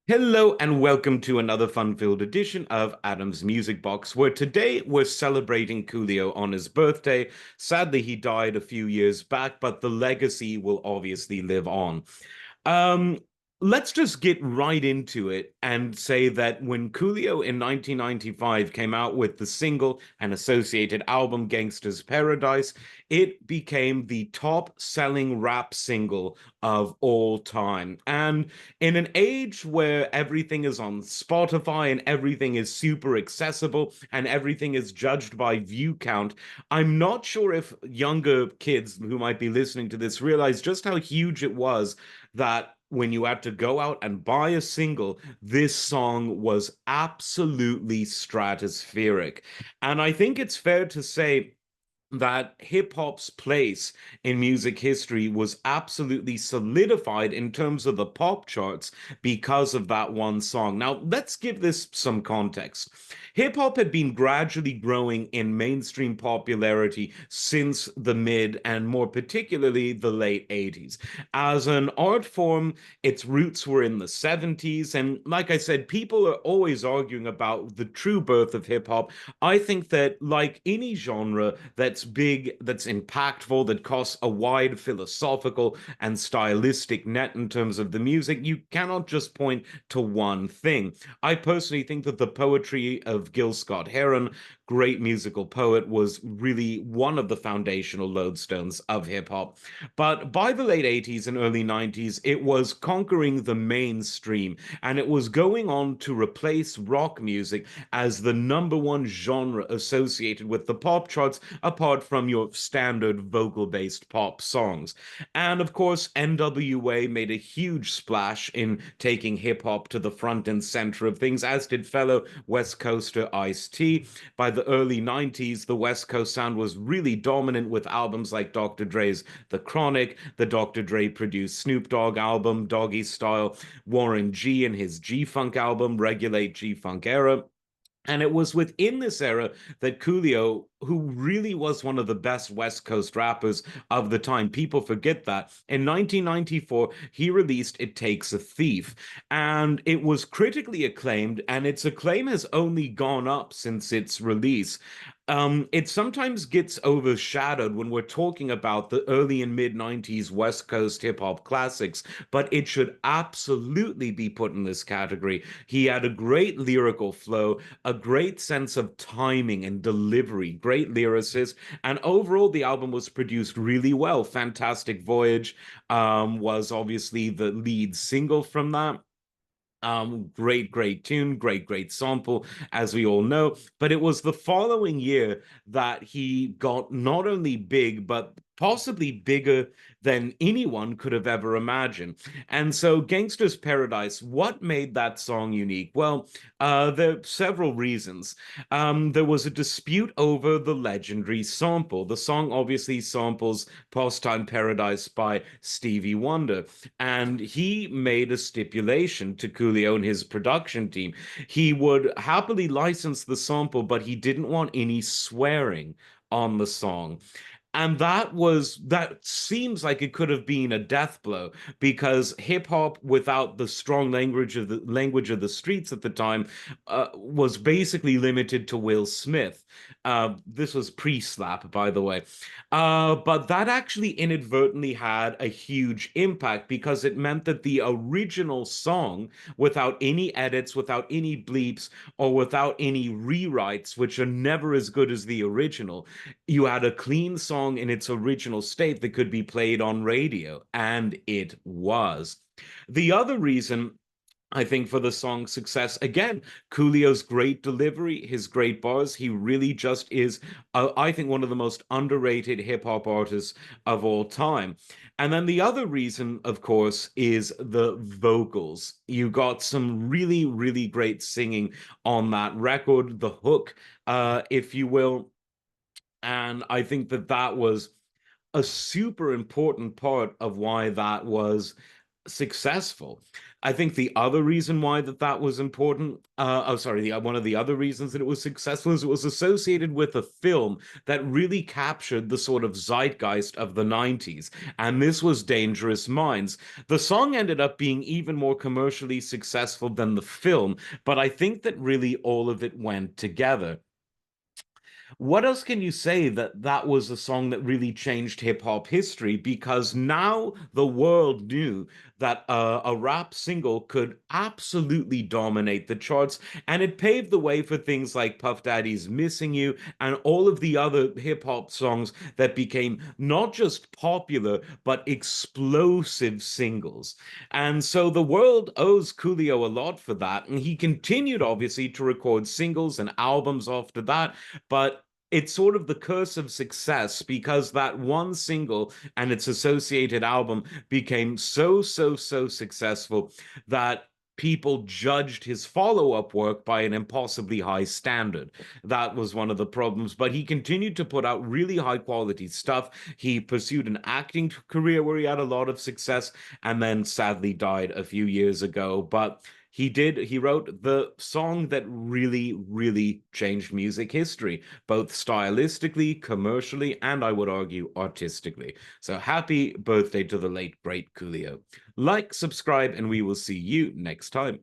Hello and welcome to another fun-filled edition of Adam's Music Box, where today we're celebrating Coolio on his birthday. Sadly, he died a few years back, but the legacy will obviously live on. Um, let's just get right into it and say that when Coolio in 1995 came out with the single and associated album Gangsta's Paradise, it became the top selling rap single of all time. And in an age where everything is on Spotify and everything is super accessible and everything is judged by view count, I'm not sure if younger kids who might be listening to this realize just how huge it was that when you had to go out and buy a single, this song was absolutely stratospheric. And I think it's fair to say that hip hop's place in music history was absolutely solidified in terms of the pop charts because of that one song. Now, let's give this some context. Hip hop had been gradually growing in mainstream popularity since the mid and more particularly the late 80s. As an art form, its roots were in the 70s. And like I said, people are always arguing about the true birth of hip hop. I think that, like any genre that's big, that's impactful, that costs a wide philosophical and stylistic net in terms of the music, you cannot just point to one thing. I personally think that the poetry of Gil Scott Heron, great musical poet, was really one of the foundational lodestones of hip hop. But by the late 80s and early 90s, it was conquering the mainstream and it was going on to replace rock music as the number one genre associated with the pop charts, apart from your standard vocal based pop songs. And of course, NWA made a huge splash in taking hip hop to the front and center of things, as did fellow West Coaster Ice-T. By the early 90s, the West Coast sound was really dominant with albums like Dr. Dre's The Chronic, the Dr. Dre produced Snoop Dogg album, Doggy Style, Warren G and his G Funk album, Regulate G Funk Era. And it was within this era that Coolio, who really was one of the best West Coast rappers of the time, people forget that. In 1994, he released It Takes a Thief, and it was critically acclaimed, and its acclaim has only gone up since its release. It sometimes gets overshadowed when we're talking about the early and mid 90s West Coast hip hop classics, but it should absolutely be put in this category. He had a great lyrical flow, a great sense of timing and delivery, great lyricist, and overall the album was produced really well. Fantastic Voyage was obviously the lead single from that. Great tune, great sample, as we all know. But it was the following year that he got not only big, but possibly bigger than anyone could have ever imagined. And so, Gangster's Paradise, what made that song unique? Well, there are several reasons. There was a dispute over the legendary sample. The song obviously samples Pastime Paradise by Stevie Wonder, and he made a stipulation to Coolio and his production team. He would happily license the sample, but he didn't want any swearing on the song. And that seems like it could have been a death blow because hip hop without the strong language of the streets at the time was basically limited to Will Smith. This was pre-slap, by the way. But that actually inadvertently had a huge impact because it meant that the original song, without any edits, without any bleeps, or without any rewrites, which are never as good as the original, you had a clean song in its original state that could be played on radio, and it was. The other reason I think for the song's success, again, Coolio's great delivery, his great bars. He really just is, I think, one of the most underrated hip hop artists of all time. And then the other reason, of course, is the vocals. You got some really great singing on that record, the hook, if you will. And I think that that was a super important part of why that was. successful. I think the other reason why that was important, one of the other reasons that it was successful is it was associated with a film that really captured the sort of zeitgeist of the 90s, and this was Dangerous Minds. The song ended up being even more commercially successful than the film, but I think that really all of it went together. What else can you say that was a song that really changed hip hop history? Because now the world knew that a rap single could absolutely dominate the charts, and it paved the way for things like Puff Daddy's Missing You and all of the other hip hop songs that became not just popular, but explosive singles. And so the world owes Coolio a lot for that. And he continued, obviously, to record singles and albums after that. But it's sort of the curse of success because that one single and its associated album became so successful that people judged his follow-up work by an impossibly high standard. That was one of the problems, but he continued to put out really high quality stuff. He pursued an acting career where he had a lot of success and then sadly died a few years ago. But he wrote the song that really changed music history, both stylistically, commercially, and I would argue artistically. So happy birthday to the late great Coolio. Like, subscribe, and we will see you next time.